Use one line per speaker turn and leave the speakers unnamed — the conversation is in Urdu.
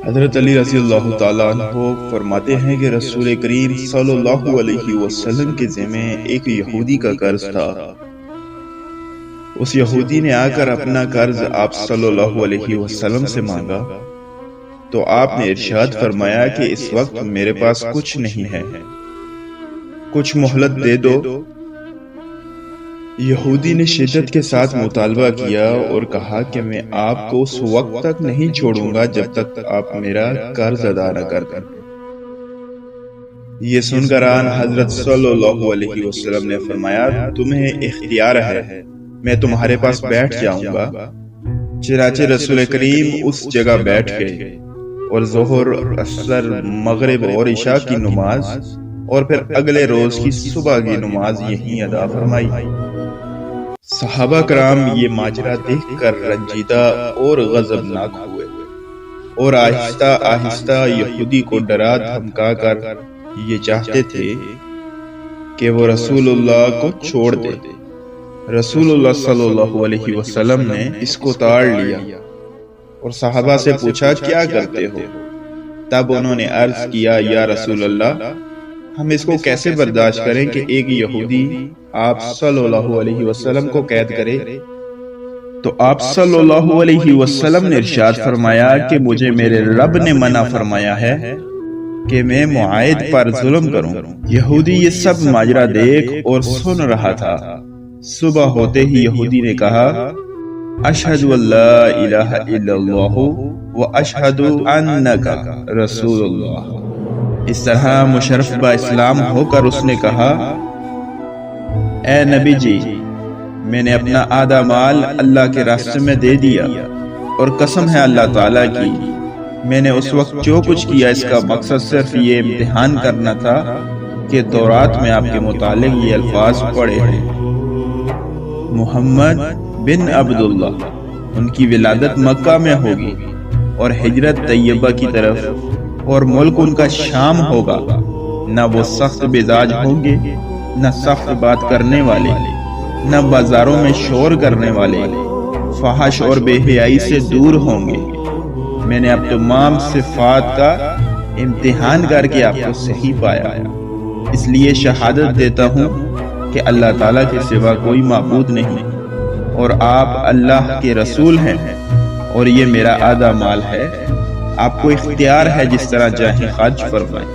حضرت علی رضی اللہ تعالیٰ عنہ فرماتے ہیں کہ رسول کریم صلی اللہ علیہ وسلم کے ذمہ ایک یہودی کا قرض تھا۔ اس یہودی نے آ کر اپنا قرض آپ صلی اللہ علیہ وسلم سے مانگا تو آپ نے ارشاد فرمایا کہ اس وقت میرے پاس کچھ نہیں ہے، کچھ مہلت دے دو۔ یہودی نے شدت کے ساتھ مطالبہ کیا اور کہا کہ میں آپ کو اس وقت تک نہیں چھوڑوں گا جب تک آپ میرا قرض ادا نہ کر دیں۔ یہ سن کر آن حضرت صلی اللہ علیہ وسلم نے فرمایا تمہیں اختیار ہے، میں تمہارے پاس بیٹھ جاؤں گا۔ چنانچہ رسول کریم اس جگہ بیٹھ گئے اور ظہر، عصر، مغرب اور عشاء کی نماز اور پھر اگلے روز کی صبح کی نماز یہیں ادا فرمائی۔ صحابہ کرام یہ ماجرا دیکھ کر رنجیدہ اور غضبناک ہوئے اور آہستہ آہستہ یہودی کو ڈرا دھمکا کر یہ چاہتے تھے کہ وہ رسول اللہ کو چھوڑ دے۔ رسول اللہ صلی اللہ علیہ وسلم نے اس کو تاڑ لیا اور صحابہ سے پوچھا کیا کرتے ہو؟ تب انہوں نے عرض کیا یا رسول اللہ، ہم اس کو کیسے برداشت کریں کہ ایک یہودی آپ صلی اللہ علیہ وسلم کو قید کرے؟ تو آپ صلی اللہ علیہ وسلم نے ارشاد فرمایا کہ مجھے میرے رب نے منع فرمایا ہے کہ میں معاہد پر ظلم کروں۔ یہودی یہ سب ماجرا دیکھ اور سن رہا تھا۔ صبح ہوتے ہی یہودی نے کہا اشہد ان لا الہ الا اللہ و اشہد انک رسول اللہ۔ اس طرح مشرف با اسلام ہو کر اس نے کہا اے نبی جی، میں نے اپنا آدھا مال اللہ کے راستے میں دے دیا اور قسم ہے اللہ تعالیٰ کی، میں نے اس وقت جو کچھ کیا اس کا مقصد صرف یہ امتحان کرنا تھا کہ تورات میں آپ کے متعلق یہ الفاظ پڑھے ہیں محمد بن عبداللہ، ان کی ولادت مکہ میں ہوگی اور ہجرت طیبہ کی طرف، اور ملک ان کا شام ہوگا، نہ وہ سخت مزاج ہوں گے، نہ سخت بات کرنے والے، نہ بازاروں میں شور کرنے والے، فحش اور بے حیائی سے دور ہوں گے۔ میں نے اب تمام صفات کا امتحان کر کے آپ کو صحیح پایا، اس لیے شہادت دیتا ہوں کہ اللہ تعالیٰ کے سوا کوئی معبود نہیں اور آپ اللہ کے رسول ہیں، اور یہ میرا آدھا مال ہے، آپ کو اختیار ہے جس طرح چاہیں خرچ فرمائیں۔